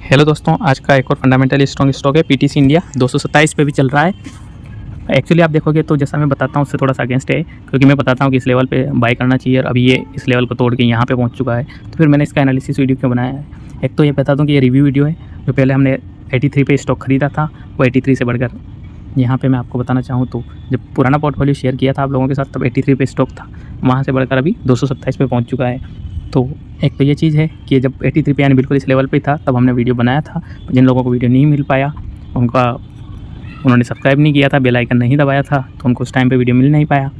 Hello दोस्तों, आज का एक और फंडामेंटल स्ट्रॉन्ग स्टॉक है पीटीसी इंडिया 227 पे भी चल रहा है। एक्चुअली आप देखोगे तो जैसा मैं बताता हूँ उससे थोड़ा सा अगेंस्ट है, क्योंकि मैं बताता हूँ कि इस लेवल पे बाय करना चाहिए और अभी ये इस लेवल को तोड़ के यहाँ पे पहुँच चुका है। तो फिर मैंने इसका एनालिसिस वीडियो क्यों बनाया है। एक तो ये बता दूँ कि ये रिव्यू वीडियो है। जो पहले हमने 83 पे स्टॉक खरीदा था वो 83 से बढ़कर यहाँ पे मैं आपको बताना चाहूँ तो जब पुराना पोर्टफोलियो शेयर किया था आप लोगों के साथ तब 83 पे स्टॉक था, वहाँ से बढ़कर अभी 227 पे पहुँच चुका है। तो एक तो ये चीज़ है कि जब 83 पे यानी बिल्कुल इस लेवल पे था तब हमने वीडियो बनाया था। जिन लोगों को वीडियो नहीं मिल पाया उन्होंने सब्सक्राइब नहीं किया था, बेल आइकन नहीं दबाया था, तो उनको उस टाइम पे वीडियो मिल नहीं पाया।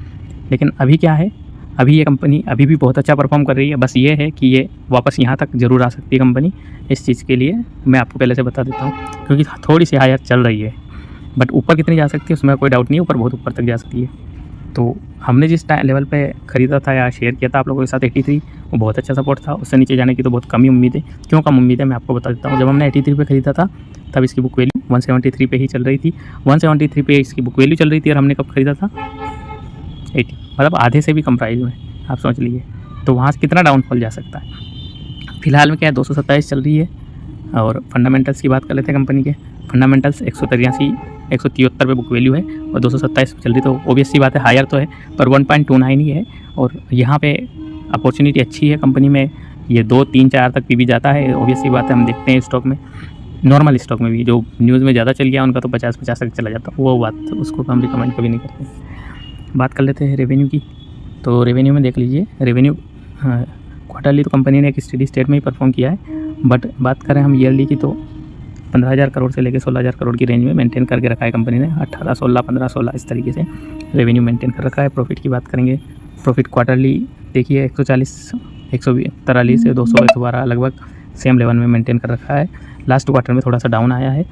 लेकिन अभी क्या है, अभी ये कंपनी अभी भी बहुत अच्छा परफॉर्म कर रही है। बस ये है कि ये वापस यहाँ तक ज़रूर आ सकती है कंपनी। इस चीज़ के लिए मैं आपको पहले से बता देता हूँ, क्योंकि थोड़ी सी हायर चल रही है, बट ऊपर कितनी जा सकती है उसमें कोई डाउट नहीं है, ऊपर बहुत ऊपर तक जा सकती है। तो हमने जिस लेवल पे ख़रीदा था या शेयर किया था आप लोगों के साथ 83, वो बहुत अच्छा सपोर्ट था। उससे नीचे जाने की तो बहुत कम ही उम्मीद है। क्यों कम उम्मीद है मैं आपको बता देता हूँ। जब हमने 83 पे ख़रीदा था तब इसकी बुक वैल्यू 173 पे ही चल रही थी। 173 पे इसकी बुक वैल्यू चल रही थी और हमने कब ख़रीदा था 80, मतलब आधे से भी कम प्राइस में, आप समझ लीजिए। तो वहाँ से कितना डाउनफॉल जा सकता है। फिलहाल में क्या है 227 चल रही है। और फंडामेंटल्स की बात कर लेते हैं कंपनी के। फंडामेंटल्स 173 पे बुक वैल्यू है और 227 पे चल रही, तो ऑब्वियस सी बात है हायर तो है पर 1.29 ही है। और यहाँ पे अपॉर्चुनिटी अच्छी है कंपनी में, ये 2, 3, 4 तक पीवी जाता है। ऑब्वियस सी बात है, हम देखते हैं स्टॉक में, नॉर्मल स्टॉक में भी जो न्यूज़ में ज़्यादा चल गया उनका तो 50 तक चला जाता है। वो बात उसको हम रिकमेंड कभी नहीं करते। बात कर लेते हैं रेवेन्यू की। तो रेवेन्यू में देख लीजिए, रेवेन्यू क्वार्टरली तो कंपनी ने एक स्टेडी स्टेट में ही परफॉर्म किया है, बट बात करें हम ईयरली की तो 15,000 करोड़ से लेकर 16,000 करोड़ की रेंज में मेंटेन करके रखा है कंपनी ने। 18, 16, 15, 16 इस तरीके से रेवेन्यू मेंटेन कर रखा है। प्रॉफिट की बात करेंगे, प्रॉफिट क्वार्टरली देखिए 140, 143 से 212 लगभग सेम लेवल में मेंटेन कर रखा है। लास्ट क्वार्टर में थोड़ा सा डाउन आया है।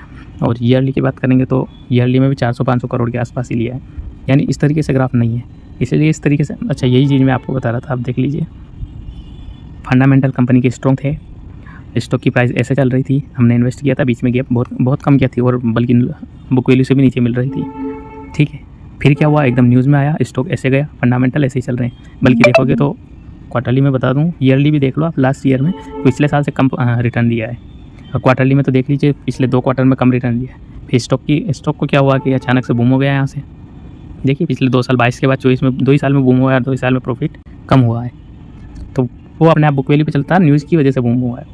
और ईयरली की बात करेंगे तो ईयरली में भी 400-500 करोड़ के आसपास ही लिया है। यानी इस तरीके से ग्राफ नहीं है, इसलिए इस तरीके से अच्छा यही चीज़ मैं आपको बता रहा था। आप देख लीजिए फंडामेंटल कंपनी के स्ट्रॉन्ग थे, स्टॉक की प्राइस ऐसे चल रही थी, हमने इन्वेस्ट किया था, बीच में गैप बहुत कम किया थी और बल्कि बुक वैल्यू से भी नीचे मिल रही थी। ठीक है, फिर क्या हुआ, एकदम न्यूज़ में आया, स्टॉक ऐसे गया। फंडामेंटल ऐसे ही चल रहे हैं। बल्कि देखोगे तो क्वार्टरली में बता दूं, ईयरली भी देख लो आप, लास्ट ईयर में पिछले साल से कम रिटर्न दिया है। और क्वार्टरली में तो देख लीजिए पिछले 2 क्वार्टर में कम रिटर्न दिया है। फिर स्टॉक को क्या हुआ कि अचानक से बूम हो गया यहाँ से। देखिए पिछले 2 साल 22 के बाद 24 में 2 ही साल में बूम हुआ है और 2 ही साल में प्रॉफिट कम हुआ है। तो वो अपने आप बुक वैल्यू पे चलता है, न्यूज़ की वजह से बूम हुआ है,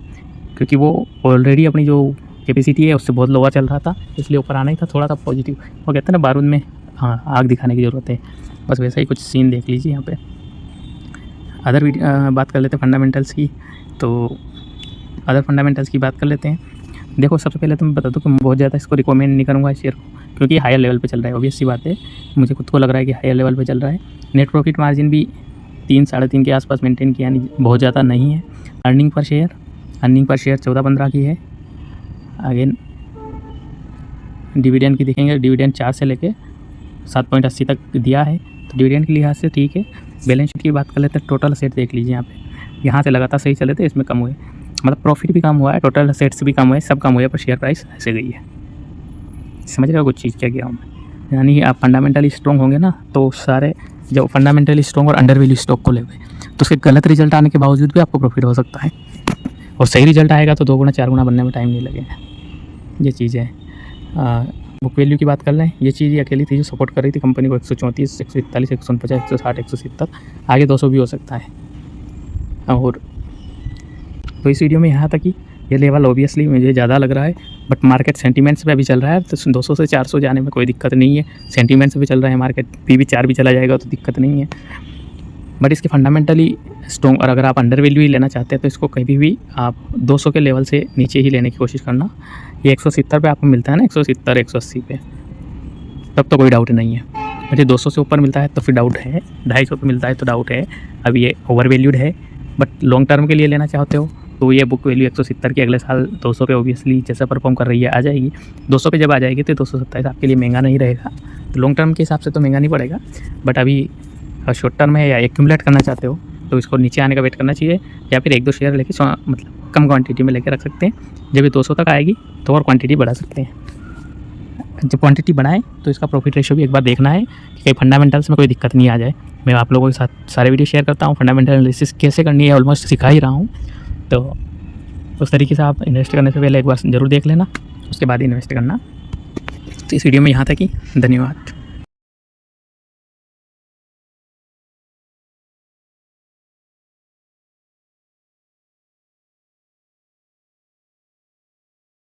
क्योंकि वो ऑलरेडी अपनी जो कैपेसिटी है उससे बहुत लोअर चल रहा था, इसलिए ऊपर आना ही था थोड़ा सा पॉजिटिव। वो कहते हैं ना बारूद में आग दिखाने की ज़रूरत है, बस वैसा ही कुछ सीन देख लीजिए यहाँ पे। अदर बात कर लेते हैं फंडामेंटल्स की। तो अदर फंडामेंटल्स की बात कर लेते हैं। देखो सबसे पहले तो मैं बता दूँ कि मैं बहुत ज़्यादा इसको रिकमेंड नहीं करूँगा शेयर को, क्योंकि हायर लेवल पे चल रहा है। ऑब्वियस सी बात है, मुझे खुद को लग रहा है कि हायर लेवल पे चल रहा है। नेट प्रॉफिट मार्जिन भी 3, 3.5 के आसपास मेंटेन किया, यानी बहुत ज़्यादा नहीं है। अर्निंग पर शेयर 14-15 की है। अगेन डिविडेंड की देखेंगे, डिविडेंड 4 से लेके 7.80 तक दिया है, तो डिविडेंड के लिहाज से ठीक है। बैलेंस शीट की बात कर लेते हैं। टोटल असेट देख लीजिए यहाँ से लगातार सही चले थे, इसमें कम हुए, मतलब प्रॉफिट भी कम हुआ है, टोटल असेट्स भी कम हुए, सब कम हुए, पर शेयर प्राइस ऐसे गई है। समझ रहे हो कुछ चीज़ क्या किया हूँ मैं। यानी आप फंडामेंटली स्ट्रॉन्ग होंगे ना, तो सारे जब फंडामेंटली स्ट्रॉन्ग और अंडर वैल्यू स्टॉक को लेंगे तो उसके गलत रिजल्ट आने के बावजूद भी आपको प्रॉफिट हो सकता है, और सही रिजल्ट आएगा तो 2 गुना 4 गुना बनने में टाइम नहीं लगेगा। ये चीज़ है। बुक वैल्यू की बात कर लें, ये चीज़ ये अकेली थी जो सपोर्ट कर रही थी कंपनी को। 134, 141, 149, 160, 170, आगे 200 भी हो सकता है। और तो इस वीडियो में यहाँ तक ही। ये लेवल ऑब्वियसली मुझे ज़्यादा लग रहा है, बट मार्केट सेंटीमेंट्स पे अभी चल रहा है, तो 200 से 400 जाने में कोई दिक्कत नहीं है। सेंटीमेंट्स पे चल रहा है मार्केट, PB4 भी चला जाएगा तो दिक्कत नहीं है। बट इसके फंडामेंटली स्ट्रॉन्ग, और अगर आप अंडर वैल्यू ही लेना चाहते हैं तो इसको कभी भी आप 200 के लेवल से नीचे ही लेने की कोशिश करना। ये 170 पे आपको मिलता है ना, 170, 180 पे, तब तो कोई डाउट नहीं है। मुझे 200 से ऊपर मिलता है तो फिर डाउट है, 250 पे मिलता है तो डाउट है। अब ये ओवर वैल्यूड है, बट लॉन्ग टर्म के लिए लेना चाहते हो तो ये बुक वैल्यू 170 की अगले साल 200 पे ऑब्वियसली जैसा परफॉर्म कर रही है आ जाएगी। 200 पे जब आ जाएगी तो 227 आपके लिए महंगा नहीं रहेगा। तो लॉन्ग टर्म के हिसाब से तो महंगा नहीं पड़ेगा, बट अभी शॉर्ट टर्म है या एक्यूमुलेट करना चाहते हो तो इसको नीचे आने का वेट करना चाहिए, या फिर 1-2 शेयर लेके मतलब कम क्वांटिटी में लेके रख सकते हैं। जब ये 200 तक आएगी तो और क्वांटिटी बढ़ा सकते हैं। जब क्वांटिटी बढ़ाएं तो इसका प्रॉफिट रेशियो भी एक बार देखना है कि कहीं फंडामेंटल्स में कोई दिक्कत नहीं आ जाए। मैं आप लोगों के साथ सारे वीडियो शेयर करता हूँ, फंडामेंटल एनालिसिस कैसे करनी है ऑलमोस्ट सिखा ही रहा हूँ। तो उस तरीके से आप इन्वेस्ट करने से पहले एक बार ज़रूर देख लेना, उसके बाद इन्वेस्ट करना। तो इस वीडियो में यहाँ तक ही, धन्यवाद।